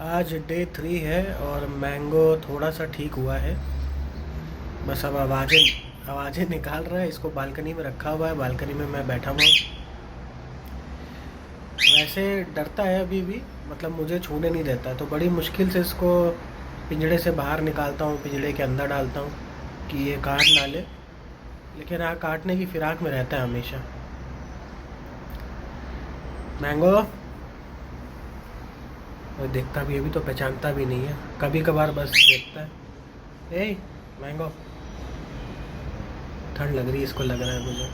आज डे 3 है और मैंगो थोड़ा सा ठीक हुआ है। बस अब आवाज़ें निकाल रहा है। इसको बालकनी में रखा हुआ है, बालकनी में मैं बैठा हुआ हूँ। वैसे डरता है अभी भी, मतलब मुझे छूने नहीं देता, तो बड़ी मुश्किल से इसको पिंजड़े से बाहर निकालता हूँ, पिंजड़े के अंदर डालता हूँ कि ये काट ना ले। लेकिन हाँ, काटने की फिराक में रहता है हमेशा। मैंगो, और देखता भी, अभी तो पहचानता भी नहीं है, कभी कभार बस देखता है। ए मैंगो, ठंड लग रही है इसको, लग रहा है मुझे।